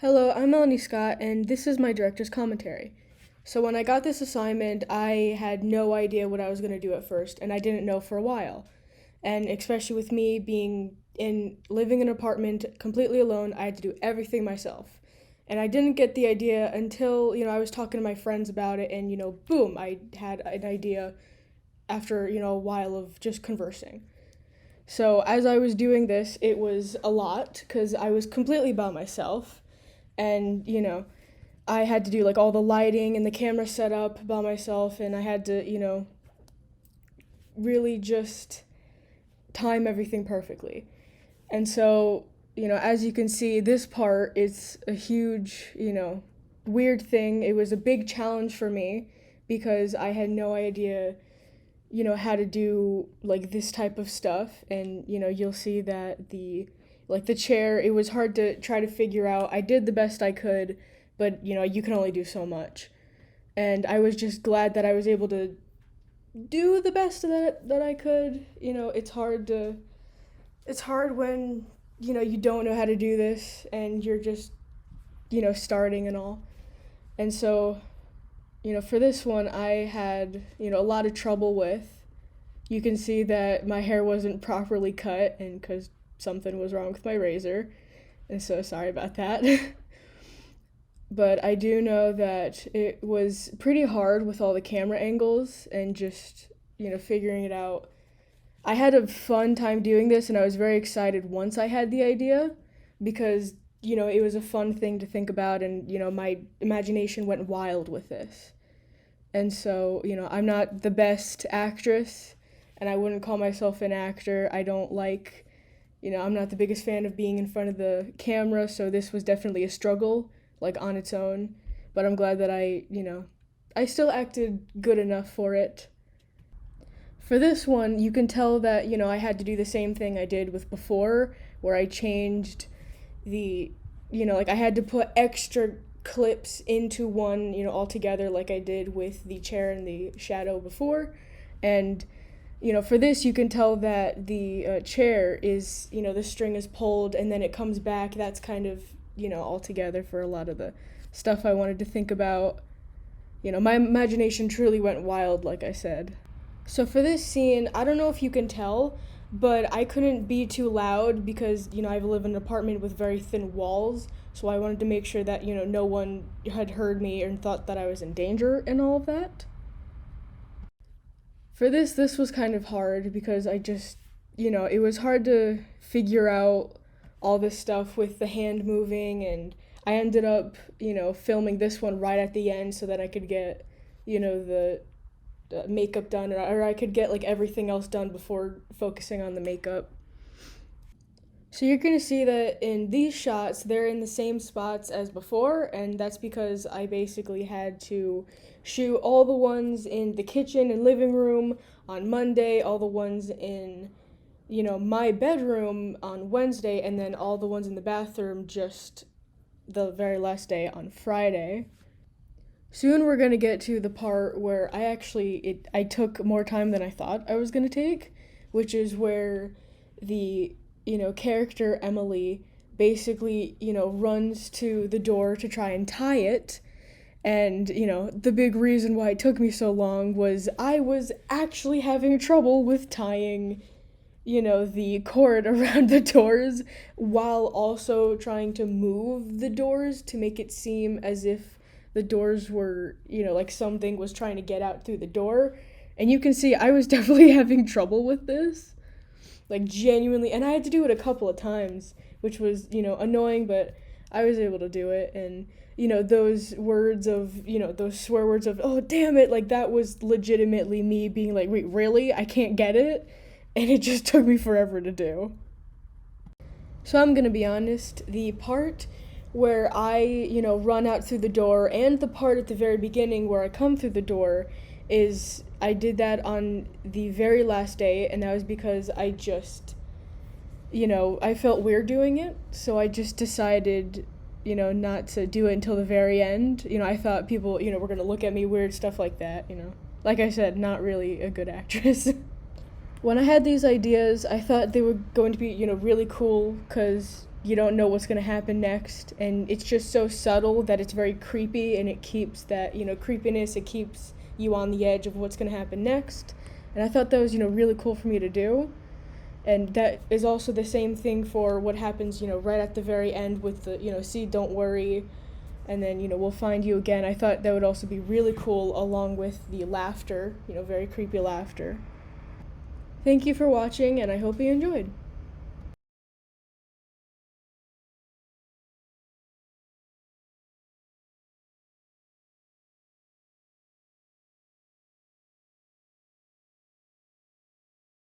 Hello, I'm Melanie Scott, and this is my director's commentary. So, when I got this assignment, I had no idea what I was going to do at first, and I didn't know for a while. And especially with me being living in an apartment completely alone, I had to do everything myself. And I didn't get the idea until, I was talking to my friends about it, and, boom, I had an idea after, a while of just conversing. So, as I was doing this, it was a lot because I was completely by myself and I had to do like all the lighting and the camera setup by myself, and I had to really just time everything perfectly. And so as you can see, this part, it's a huge weird thing. It was a big challenge for me because I had no idea how to do like this type of stuff. And you'll see that the chair, it was hard to try to figure out. I did the best I could, but you can only do so much. And I was just glad that I was able to do the best that I could. It's hard when you don't know how to do this and you're just starting and all. And so for this one, I had a lot of trouble with. You can see that my hair wasn't properly cut, and because something was wrong with my razor, and so sorry about that. But I do know that it was pretty hard with all the camera angles and just figuring it out. I had a fun time doing this, and I was very excited once I had the idea because it was a fun thing to think about, and my imagination went wild with this. And so I'm not the best actress, and I wouldn't call myself an actor. I don't like, I'm not the biggest fan of being in front of the camera, so this was definitely a struggle, like on its own. But I'm glad that I still acted good enough for it. For this one, you can tell that, I had to do the same thing I did with before, where I changed like I had to put extra clips into one, altogether, like I did with the chair and the shadow before. And for this, you can tell that the chair is, the string is pulled and then it comes back. That's kind of, all together for a lot of the stuff I wanted to think about. My imagination truly went wild, like I said. So for this scene, I don't know if you can tell, but I couldn't be too loud because, I live in an apartment with very thin walls. So I wanted to make sure that, no one had heard me and thought that I was in danger and all of that. For this was kind of hard because I just, it was hard to figure out all this stuff with the hand moving, and I ended up, filming this one right at the end so that I could get, the makeup done, or I could get like everything else done before focusing on the makeup. So you're gonna see that in these shots, they're in the same spots as before, and that's because I basically had to shoot all the ones in the kitchen and living room on Monday, all the ones in, my bedroom on Wednesday, and then all the ones in the bathroom just the very last day on Friday. Soon we're gonna get to the part where I took more time than I thought I was gonna take, which is where the character Emily basically, runs to the door to try and tie it. And, the big reason why it took me so long was I was actually having trouble with tying, the cord around the doors while also trying to move the doors to make it seem as if the doors were, like something was trying to get out through the door. And you can see I was definitely having trouble with this, like genuinely, and I had to do it a couple of times, which was annoying, but I was able to do it. And those words of those swear words of "oh damn it," like that was legitimately me being like, wait, really, I can't get it, and it just took me forever to do. So I'm gonna be honest, the part where I run out through the door and the part at the very beginning where I come through the door is I did that on the very last day, and that was because I just, I felt weird doing it, so I just decided, not to do it until the very end. I thought people, were gonna look at me weird, stuff like that, Like I said, not really a good actress. When I had these ideas, I thought they were going to be, really cool, because, you don't know what's going to happen next, and it's just so subtle that it's very creepy, and it keeps that, creepiness. It keeps you on the edge of what's going to happen next. And I thought that was, really cool for me to do. And that is also the same thing for what happens, right at the very end with the, see, don't worry, and then, we'll find you again. I thought that would also be really cool, along with the laughter, very creepy laughter. Thank you for watching, and I hope you enjoyed.